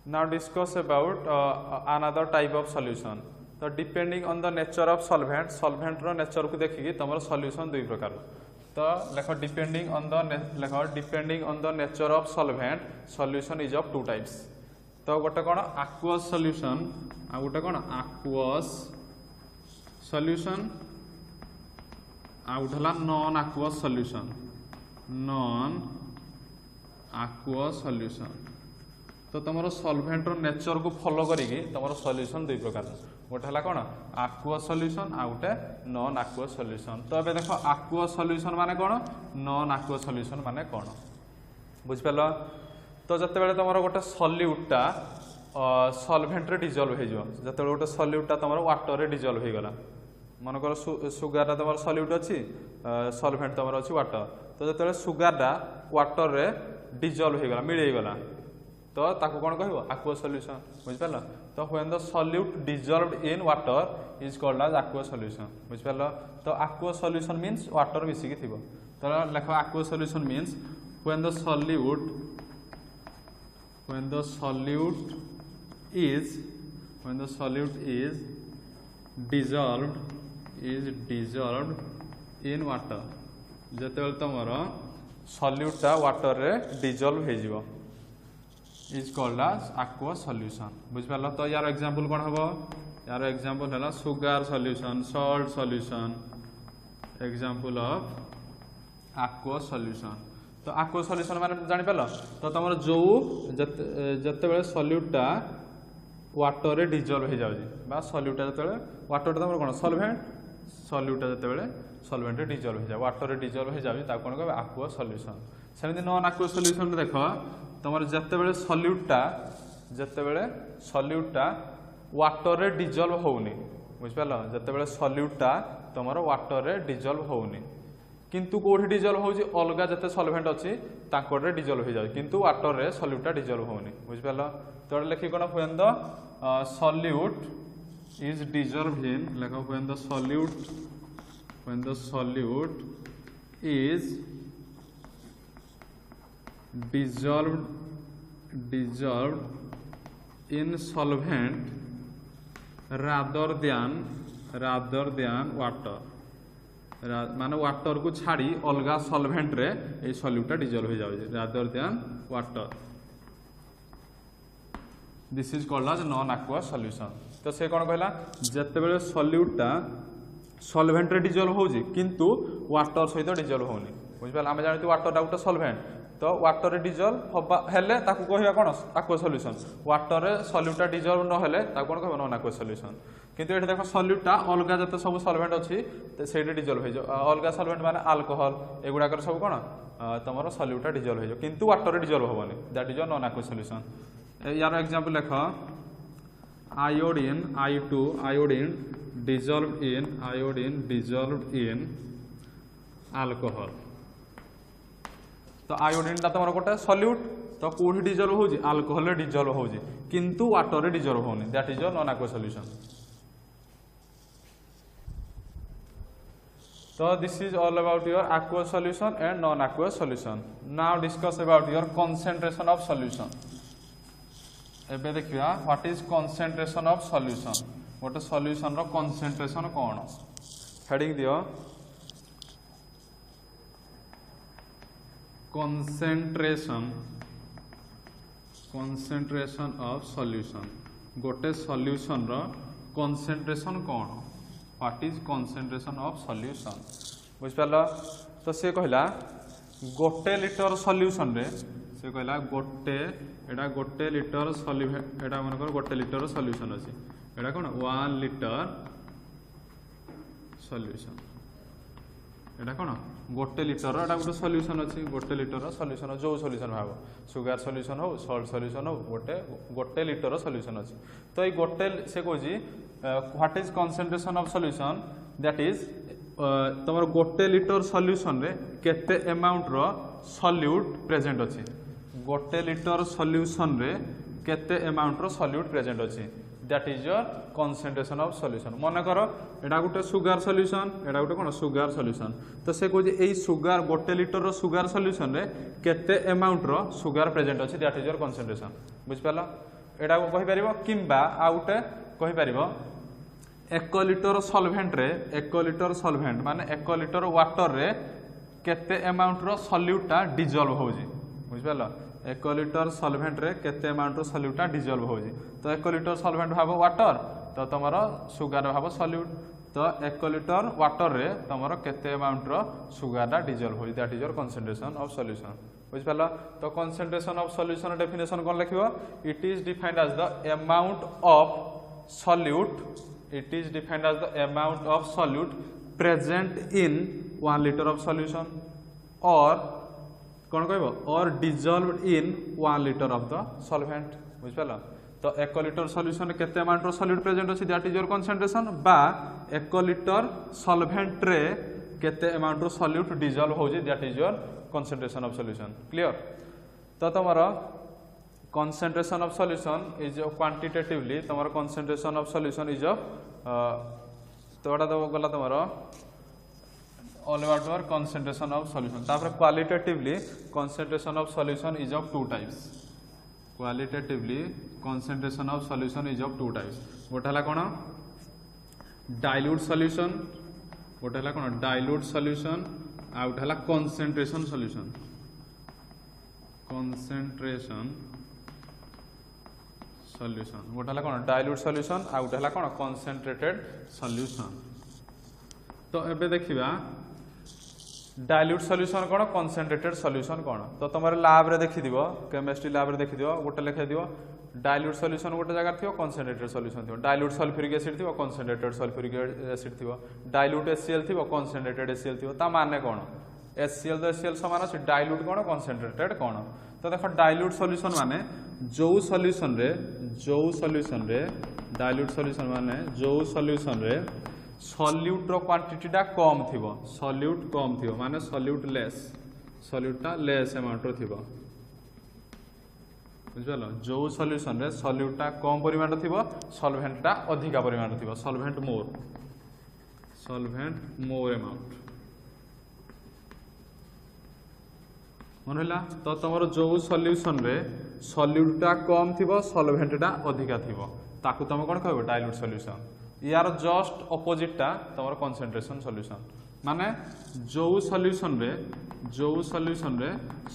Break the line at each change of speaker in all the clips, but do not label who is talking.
Now discuss about another type of solution. तो depending on the nature of solvent solvent रो nature को देखिकी तुम सॉल्यूशन दुई प्रकार तो लेख depending on the nature of solvent solution is of two types तो गोटे कौन aqueous सॉल्यूशन आ गोटे कौन aqueous सॉल्यूशन आ गोटे हला non aqueous solution non aqueous solution तो तुम सॉल्वेंट नेचर को फॉलो करिकी तुम सॉल्यूशन दुई प्रकार गोटे है कौन aqueous सॉल्यूशन आ गोटे नॉन aqueous सॉल्यूशन तो ये देख aqueous सॉल्यूशन माने कौन नॉन aqueous सॉल्यूशन माने कौन बुझिपाल तो जते बेले तुम गोटे सॉल्यूटटा सॉल्वेंट रे डिजॉल्व हो जते गोटे सॉल्यूटटा तुम वाटर रे डिजॉल्व हो गला मन कर सुगार तुम सॉल्यूट अच्छी सॉल्वेंट तुम अच्छी वाटर तो जते सुगारटा वाटर रे डिजॉल्व हो गला मिल गला तो ताको कौन कहबो aqueous solution बुझिपाल तो when the solute dissolved in water is called as aqueous solution बुझिपाल तो aqueous solution मींस वाटर मिसिकी थिबो तो लेखो aqueous solution means when the solute is dissolved in water जते तमर सॉल्यूटटा वाटर रे डिजॉल्व हो जिवो is called as aqueous solution बुझिपाल तो यार एग्जांपल कौन हम यार एग्जांपल है sugar solution salt solution example of aqueous solution तो aqueous solution माने जानि पाल तो तुम जो जते बेले सॉल्यूटटा वाटर रे डिजॉल्व हो जाउजी बा सॉल्यूटटा जते बेले वाटर तुम कोन सॉल्वेंट सॉल्यूटटा जते बेले सॉल्वेंट रे डिजॉल्व हो जा वाटर रे डिजॉल्व हो जाउजी ता कोन कहबे aqueous solution सेमिति नॉन aqueous solution रे देखो तुम जते बेले सॉल्यूटटा वाटर रे डिजॉल्व होउनी बुझिपाल जते बेले सॉल्यूटटा तुमर वाटर रे डिजॉल्व होउनी किंतु कोठी डिजॉल्व होउची अलगा जते सॉल्वेंट अछि ताकोर रे डिजॉल्व हो जाय किंतु वाटर रे सॉल्यूटटा डिजॉल्व होउनी बुझिपाल तो लेखि कोन when the solute is dissolved in लेखो when the solute is dissolved in solvent rather than water माने वाटर को छाड़ी अलगा सॉल्वेंट रे ए सॉल्यूटटा डिजॉल्व हो जाउजे rather than water this is called as non aqueous solution तो से कोन कहला जते बेले सॉल्यूटटा सॉल्वेंट रे डिजॉल्व होउजी किंतु वाटर सहित डिजॉल्व होउनी बुझिपाल हम जानती वाटर गोटे सॉल्वेंट तो वाटर रे डिजॉल्व हेले ताकू कहया कोन aqueous सॉल्यूशन वाटर रे सॉल्यूटटा डिजॉल्व न हेले ताकू कोन कहबो नॉन aqueous सॉल्यूशन किंतु एठी देखो सॉल्यूटटा अलगा जते सब सॉल्वेंट अछि सेठी डिजॉल्व हो जा अलगा सॉल्वेंट माने अल्कोहल एगुडा कर सब कोन तमरो सॉल्यूटटा डिजॉल्व हो जा किंतु वाटर रे डिजॉल्व होबनी that is non aqueous solution यार एग्जांपल देखो आयोडीन dissolved in अल्कोहल तो आयोडीन ता तुम गोटे सॉल्यूट तो कोठी डिजॉल्व होउजी अल्कोहल रे डिजॉल्व होउजी किंतु वाटर रे डिजॉल्व होउनी that is non aqueous solution तो this is all about your aqueous solution and non aqueous solution now discuss about your concentration of solution एबे देखिया what is concentration of solution गोटे solution रो concentration कोन heading दियो concentration of solution गोटे solution रो concentration कोन what is concentration of solution बुझपाल तो से कहला गोटे लीटर सॉल्यूशन रे से कहला गोटे लीटर सॉल्यूशन एटा मानकर गोटे लीटर सॉल्यूशन अछि एटा कोन 1 लीटर सॉल्यूशन एटा कोन गोटे लीटर एटा गोटे सॉल्यूशन अछि गोटे लीटर सॉल्यूशन जो सॉल्यूशन भाव सुगार सॉल्यूशन हो सॉल्ट सॉल्यूशन हो गोटे लीटर सॉल्यूशन अछि तो ए गोटे से कोजी what is concentration of solution that is तमर गोटे लीटर सॉल्यूशन रे केते अमाउंट रो सॉल्यूट प्रेजेंट अछि गोटे लीटर सॉल्यूशन रे केते अमाउंट रो सॉल्यूट प्रेजेंट अछि that is your concentration of solution मन कर एटा गोटे सुगार सॉल्यूशन एटा गोटे कोन सुगार सॉल्यूशन तो से कोजे एई सुगार गोटे लीटर रो सुगार सॉल्यूशन रे केते अमाउंट रो सुगार प्रेजेंट अछि दैट इज योर कंसंट्रेशन बुझ पाला एटा को कहि परिबो किंबा आउटे कहि परिबो 1 लिटर सॉल्वेंट रे 1 लिटर सॉल्वेंट माने 1 लिटर वाटर रे केते अमाउंट रो सॉल्यूटा डिजॉल्व होजी बुझ पालो 1 लिटर सॉल्वेंट रे केते अमाउंट रो सॉल्यूटा डिजॉल्व होजी तो 1 लिटर सॉल्वेंट भाबो वाटर तो तमरो सुगर भाबो सॉल्यूट तो 1 लिटर वाटर रे तमरो केते अमाउंट रो सुगरटा डिजॉल्व होई that is your concentration of solution बुझ पालो तो कंसंट्रेशन ऑफ सॉल्यूशन डेफिनेशन कोन लिखिबो it is defined as the amount of solute it is defined as the amount of solute present in 1 liter of solution or कौन कहबो or dissolved in 1 liter of the solvent बुझ पाला तो 1 litre solution केते amount रो solute present अछि that is your concentration बा 1 litre solvent रे केते अमाउंट रो सॉल्यूट डिसॉल्व होजी that is your concentration of solution clear तो तमरो concentration of solution is quantitatively तमरो concentration of solution is तो एटा तो गला तमरो all about your concentration of solution तापर qualitatively concentration of solution is of two types qualitatively concentration of solution is of two types गोटा हला कोन dilute solution गोटा हला कोन dilute solution out हला concentration solution concentration solution गोटा हला कोन dilute solution आ गोटा हला कोन कंसंट्रेटेड सॉल्यूशन तो एबे देखिबा डाइल्यूट सॉल्यूशन कोन कंसंट्रेटेड सॉल्यूशन कोन तो तमरे लैब रे देखि दिबो केमिस्ट्री लैब रे देखि दिबो गोटे लिखि दिबो डाइल्यूट सॉल्यूशन गोटे जगह थियो कंसंट्रेटेड सॉल्यूशन थियो डाइल्यूट सल्फ्यूरिक एसिड थियो कंसंट्रेटेड सल्फ्यूरिक एसिड थियो डाइल्यूट HCl थियो कंसंट्रेटेड HCl थियो ता माने कोन HCl तो HCl समान अछि डाइल्यूट कोन कंसंट्रेटेड कोन तो देखो डाइल्यूट सॉल्यूशन माने जो सॉल्यूशन रे डाइल्यूट सॉल्यूशन माने जो सॉल्यूशन रे सॉल्यूट रो क्वांटिटी टा कम थिबो सॉल्यूट कम थिबो माने सॉल्यूट टा लेस अमाउंट रो थिबो बुझलो जो सॉल्यूशन रे सॉल्यूट टा कम परिमाण रो थिबो सॉल्वेंट टा अधिक परिमाण रो थिबो सॉल्वेंट मोर अमाउंट मन होला तो तमरो जो सॉल्यूशन रे सॉल्यूट टा कम थिबो सॉल्वेंट टा अधिका थिबो ताकू तम कोन कहबो डाइल्यूट सॉल्यूशन यार जस्ट ऑपोजिट टा तमरो कंसंट्रेशन सॉल्यूशन माने जो सॉल्यूशन रे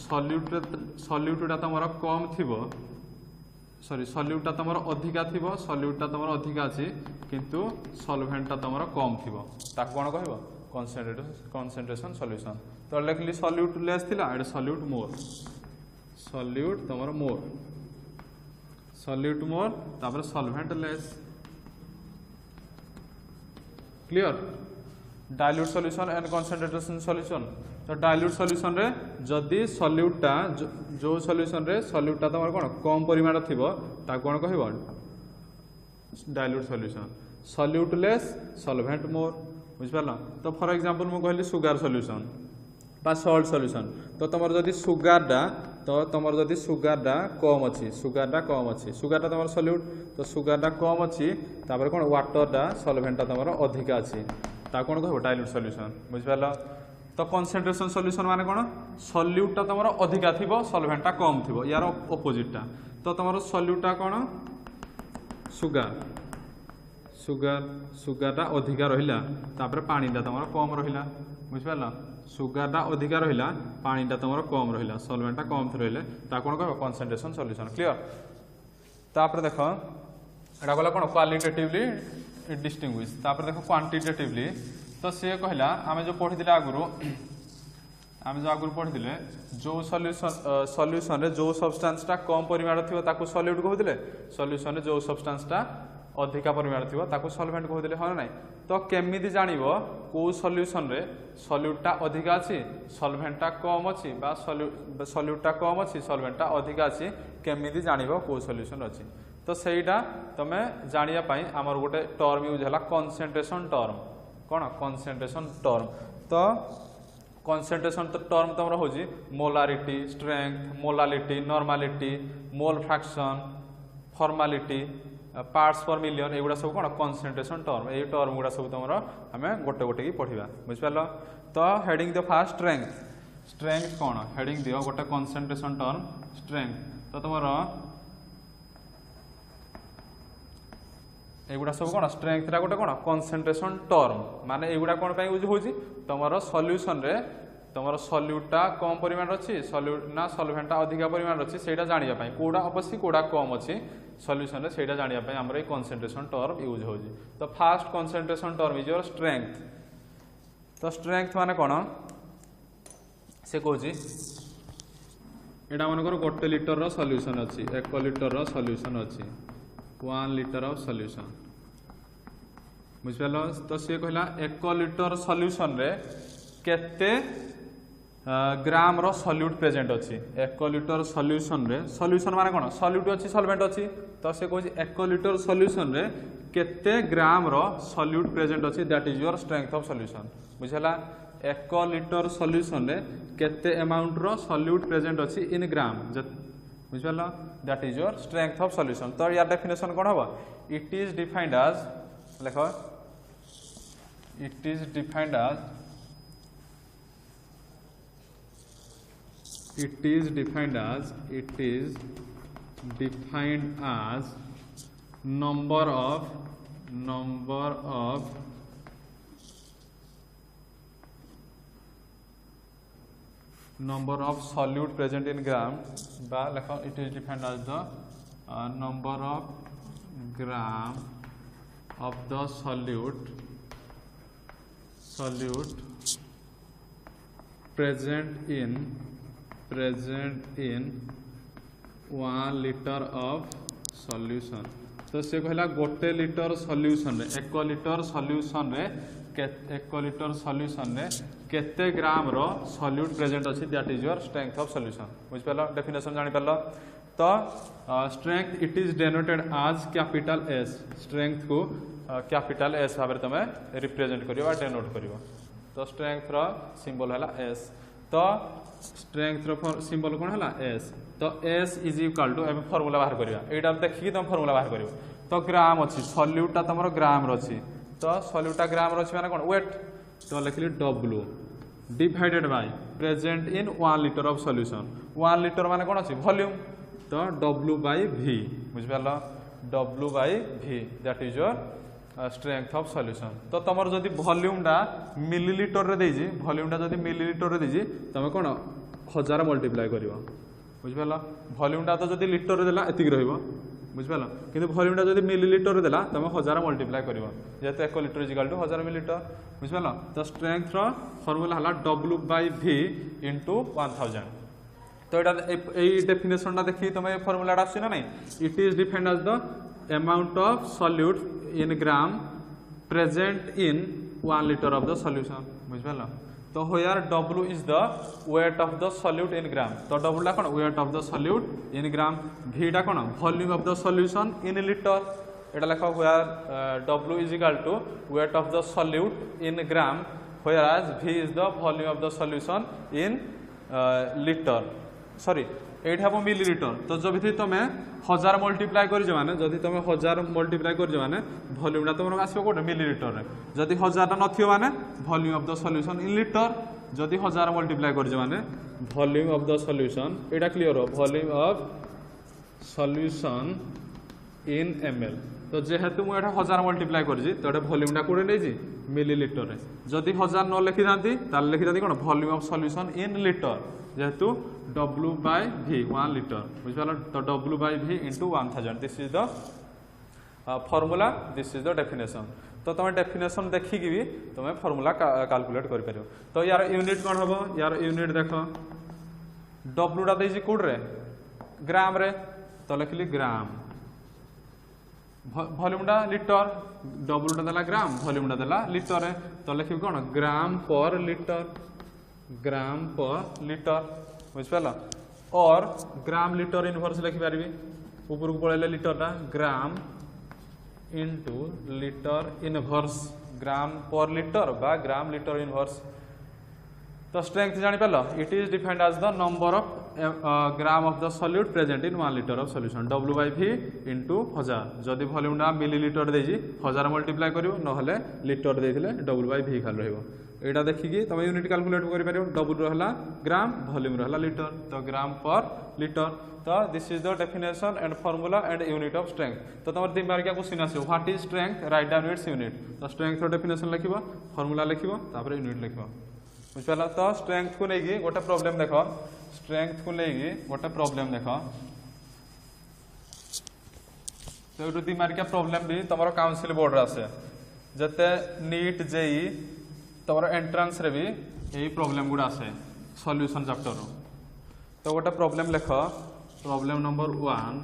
सॉल्यूट टा तमरो कम थिबो सॉरी सॉल्यूट टा तमरो अधिका थिबो सॉल्यूट टा तमरो अधिका अछि किंतु सॉल्वेंट टा तमरो कम थिबो ताकू कोन कहबो कंसंट्रेशन सॉल्यूशन तो लिखली सॉल्यूट लेस थिला एड सॉल्यूट मोर सॉल्यूट तमरो मोर सॉल्यूट मोर तापर solvent less clear dilute solution and concentrated solution तो डाइल्यूट सॉल्यूशन रे जदी सॉल्यूट टा जो सॉल्यूशन रे सॉल्यूट टा तमरो कोन कम परिमाण थिबो ता कोन कहबो dilute solution solute less solvent more बुझ पाला तो फॉर एग्जांपल मु कहली सुगर सॉल्यूशन बा सॉल्ट सॉल्यूशन तो तमर जदी सुगर डा कम अछि सुगर डा तमर सॉल्यूट तो सुगर डा कम अछि तापर कोन वाटर डा सॉल्वेंट ता तमर अधिक अछि ता कोन कहबो डाइल्यूट सॉल्यूशन बुझ पाला तो कंसंट्रेशन सॉल्यूशन माने कोन सॉल्यूट ता तमर अधिका थिबो सॉल्वेंट टा कम थिबो यार ऑपोजिट टा तो तमर सॉल्यूट टा कोन सुगर टा अधिका रहिला तापर पानी टा तमर कम रहिला बुझ पाला सुगर टा अधिका रहिला पानी टा तमर कम रहिला सॉल्वेंट टा कम रहिले ता कोन कहबो कंसंट्रेशन सॉल्यूशन क्लियर तापर देखो एटा गला कोन क्वालिटेटिवली डिस्टिंग्विश तापर देखो क्वांटिटेटिवली तो से कहला आमे जो पढिदिले आगुरु पढिदिले जो सॉल्यूशन रे जो सब्सटेंस टा कम परिमाण थिबो ताकू सॉल्यूट कहउदिले सॉल्यूशन रे जो सब्सटेंस टा अधिका परिमाण थिबो ताकू सॉल्वेंट कहउदिले हो नै तो केमिति जानिबो को सॉल्यूशन रे सॉल्यूट टा अधिका अछि सॉल्वेंट टा कम अछि बा सॉल्यूट टा कम अछि सॉल्वेंट टा अधिका अछि केमिति जानिबो को सॉल्यूशन अछि तो सेइडा तमे जानिया पई हमर गोटे टर्म यूज हला कंसंट्रेशन टर्म कोन कंसंट्रेशन टर्म तो कंसंट्रेशन टर्म तमरा होजी molarity strength molality normality mole fraction formality parts per million एगुडा सब कोन कंसंट्रेशन टर्म ए टर्म गुडा सब तमरा हमें गोटे गोटे की पढिबा बुझ पालो तो heading the fast strength cone heading दियो गोटे कंसंट्रेशन टर्म स्ट्रेंथ तो तमरा एगुड़ा सब कौन स्ट्रेंथ गोटे कौन कंसंट्रेशन टर्म माने एगुड़ा कौन पे यूज होची तुम सॉल्यूशन रे तुम सल्यूटा कम परिमाण अच्छी सल्यूट ना सल्वेंटा अधिक परिमाण अच्छी से जानापी कौटा अवश्य कौटा कम अच्छी सल्यूशन से जानापी आम ये कंसंट्रेशन टर्म यूज हो तो fast concentration term is your strength तो स्ट्रेंथ माने कौन से कौच यहाँ मनकर गोटे लिटर सल्यूशन अच्छी 1 लिटर सल्यूशन अच्छी 1 लिटर ऑफ सल्यूशन बुझिपाल तो सी कहला 1 लिटर सल्यूशन रे केते ग्राम रो सल्यूट प्रेजेंट अच्छी 1 लिटर सल्यूशन रे सल्यूशन माने कौन सल्यूट अच्छी सॉल्वेंट अच्छी तो से कौन 1 लिटर सल्यूशन रे केते ग्राम रो सल्यूट प्रेजेंट अच्छी that is your strength of solution बुझला 1 लिटर सल्यूशन रे केते अमाउंट रो सल्यूट प्रेजेंट अच्छी इन ग्राम बुझल that is your strength of solution तो यार डेफिनेशन कौन हम इट इज डिफाइंड एज लेख it is defined as it is defined as number of solute present in gram ba lekha it is defined as the number of gram of the solute present in 1 liter of solution तो से कहला गोटे litre solution रे 1 litre solution रे 1 litre solution रे केते gram रो solute present अछि that is your strength of solution बुझ पालो डेफिनेशन जानि पालो तो strength it is denoted as capital S strength को कैपिटल एस भाबरे तमे रिप्रेजेंट करियो डेनोट करियो तो स्ट्रेंथ रो सिंबल हला एस तो स्ट्रेंथ रो सिंबल कौन है एस तो एस इज इक्वल टू एबे फार्मूला बाहर करिया एटा देखि तुम फार्मूला बाहर करियो तो ग्राम अछि सल्यूटा तमरो ग्राम रो अछि तो सल्यूटा ग्राम रो अछि माने कोन वेट तो लिखली W divided by present in 1 litre of solution 1 litre माने कोन अछि वॉल्यूम तो W बाय V बुझ पालो W by V that is your strength of solution तो तमर जदि वॉल्यूमटा मिलीलीटर रे देजी वॉल्यूमटा जदि मिलीलीटर रे देजी तमे कोन 1000 मल्टीप्लाई करिवो बुझ पालो वॉल्यूमटा तो जदि लिटर रे देला एतिक रहइबो बुझ पालो किंतु वॉल्यूमटा जदि मिलीलीटर रे देला तमे 1000 मल्टीप्लाई करिवो जेते 1 litre is equal to 1000 millilitre बुझ पालो तो स्ट्रेंथ रो फार्मूला हला W बाय V इनटू 1000 तो एटा ए डेफिनेशनटा देखि तमे फार्मूलाटा आसी ना नै it is defined as the amount of solute in gram present in 1 liter of the solution बुझिपालो तो here W is the weight of the solute in gram तो W La cone weight of the solute in gram V टा कोन volume of the solution in liter एटा लेखा where W is equal to weight of the solute in gram whereas V is the volume of the solution in liter sorry 8 हम millilitre तो जब भी तुम 1000 multiply कर माने जदि तुम 1000 मल्टीप्लाई कर माने वॉल्यूमटा तुम आसो कोटे मिलीलीटर रे जदि 1000 नथियो माने volume of the solution in litre जदि 1000 मल्टीप्लाई कर माने volume of the solution Etah clear हो volume of solution in ml तो जेहेतु मु एटा 1000 मल्टीप्लाई करजी तो एटा वॉल्यूमटा कोटे नेजी मिलीलीटर रे जदि 1000 न लिखि दांती ताल लिखि दांती कोन volume of solution in litre जेहेतु W बाय V 1 लिटर बुझिपालो तो W by V into 1000 this is the formula this is the definition तो तुम डेफिनेशन देखि कि भी तुम फार्मूला कैलकुलेट कर परियो तो यार यूनिट कोन हबो यार यूनिट देखो W टा देजी कोड रे ग्राम रे तो लिखली ग्राम वॉल्यूमटा लिटर W टा देला ग्राम वॉल्यूमटा देला लिटर रे तो लिखि कोन ग्राम पर लिटर बुझिपाला और ग्राम लिटर इनवर्स लिखि पारबी ऊपर को पळेले लिटरटा gram into litre inverse gram per litre बा ग्राम लिटर इनवर्स तो स्ट्रेंथ जानि पालो it is defined as the number of gram of the solute present in 1 litre of solution W/V into 1000 जदि वॉल्यूमटा मिलीलिटर देजी 1000 मल्टीप्लाई करियो नहले litre देथिले W/V खाली रहइबो एटा देखिकी तुम unit calculate कर पारियो W रहला ग्राम वॉल्यूम रहला लिटर तो ग्राम पर लिटर तो this is the definition and formula and unit of strength तो तुम 3 मार्किया क्वेश्चन आसीबो what is strength write down its unit तो स्ट्रेंथ रो डेफिनेशन लिखिबो फार्मूला लिखिबो तापर यूनिट लिखिबो बुझला तो स्ट्रेंथ को लेगी गोटे प्रॉब्लम देखो स्ट्रेंथ को लेगी गोटे प्रॉब्लम देखो तो एटू 3 मार्किया प्रॉब्लम भी तमरो काउंसिल बोर्ड रे आसे जते नीट जेई तमरो एंट्रेंस रे भी यही प्रॉब्लम गुडा आसे सॉल्यूशन चैप्टर रो तो गोटे प्रॉब्लम लिखो problem number 1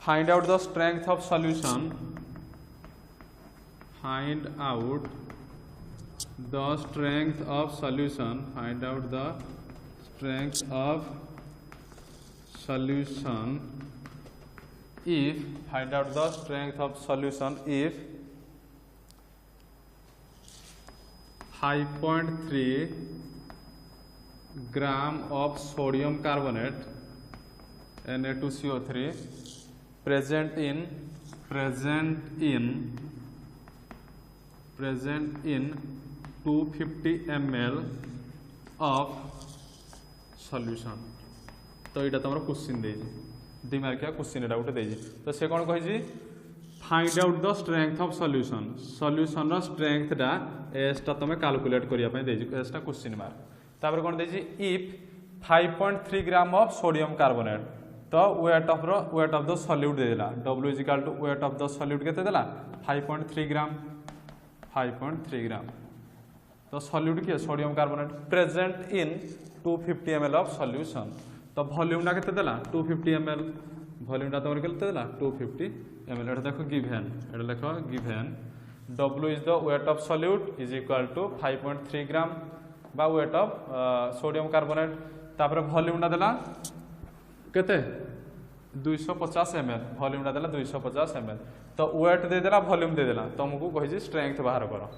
find out the strength of solution find out the strength of solution find out the strength of solution if find out the strength of solution if 5.3 gram of sodium carbonate Na2CO3 present in 250 ml of solution तो यहाँ तुम question दे 2 मार्किया question एटा गोटे दे तो से कौन कही find out the strength of solution solution रो strength टा एस टा तुम कैलकुलेट करिया पय दे एस टा क्वेश्चन मार्क तापर कौन दे if 5.3 gram of sodium carbonate तो वेट ऑफ द सॉल्यूट दे देला W equal to weight of the solute केते देला 5.3 ग्राम 5.3 ग्राम तो सॉल्यूट किए sodium carbonate present in 250 ml of solution तो वॉल्यूमटा केते देला 250 ml वॉल्यूमटा तमर केते देला 250 ml एटा देखो गिवन एटा लिखो given W is the weight of solute is equal to 5.3 gram बा वेट ऑफ सोडियम कार्बोनेट तापर वॉल्यूमटा देला केते 250 ml वॉल्यूमटा देला 250 ml तो वेट दे देला वॉल्यूम दे देला तुमको कहि स्ट्रेंथ बाहर करो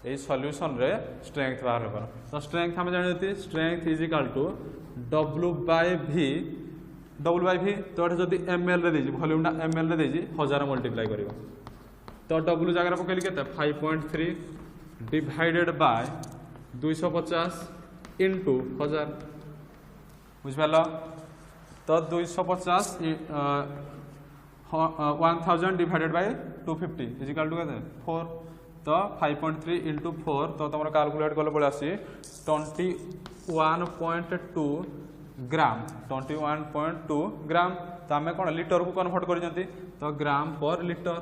ये सॉल्यूशन रे स्ट्रेंथ बाहर करो तो स्ट्रेंथ हम जानते strength is equal to W/V तो जदि ml रे देजी वॉल्यूमटा ml रे देजी 1000 मल्टीप्लाई करिवो तो W जगह पकेली केते 5.3 डिवाइडेड बाय 250 इनटू 1000 बुझ पालो तो 250 1000 divided by 250 is equal to केते 4 तो 5.3 इंटू 4 तो तुम कैलकुलेट कले पड़े आसी 21.2 ग्राम 21.2 ग्राम तो आम कौन लिटर को कन्वर्ट कर तो ग्राम पर लिटर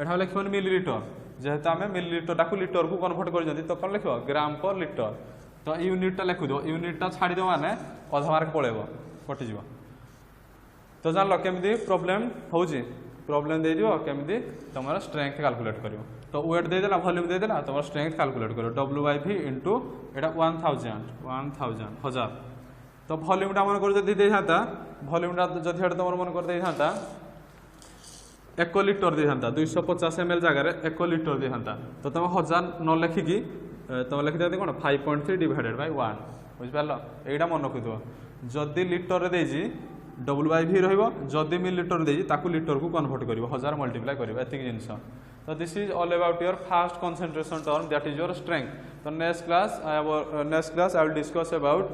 एटा लिख मिलीलिटर जेहेतु आम मिलीलिटर को लिटर को कन्वर्ट कर तो कौन लिख ग्राम पर लिटर तो यूनिटा लिखिद यूनिटा छाड़द मैंने अधा मार्क पड़ेब कटिज तो जान लो केमी प्रोब्लेम होची प्रोब्लेम दे दियो केमी तुम स्ट्रेंथ कैलकुलेट करियो तो वेट दे देला वॉल्यूम दे देला तुम स्ट्रेंथ कैलकुलेट करो W/V इंटू एटा 1000 तो वॉल्यूमटा मन कर जदि दे थांता वॉल्यूमटा जदि हेड तुम मन कर दे थांता 1 लिटर दे थांता 250 ml जगह 1 लिटर दे थांता तो तुम 1000 न लिखिकी तुम लिखि देते कोन 5.3 डिवाइडेड बाय 1 बुझ पारलो एटा मन रखिदो जदि लिटर रे देजी W/V रहिबो जदि मिलीलिटर देजी ताकू लिटर को कन्वर्ट करिवो 1000 मल्टीप्लाई करिवो एतिक जिंस तो this is all about your fast concentration term that is your strength तो next class I will discuss about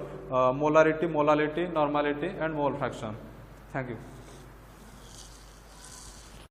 molarity molality normality and mole fraction thank you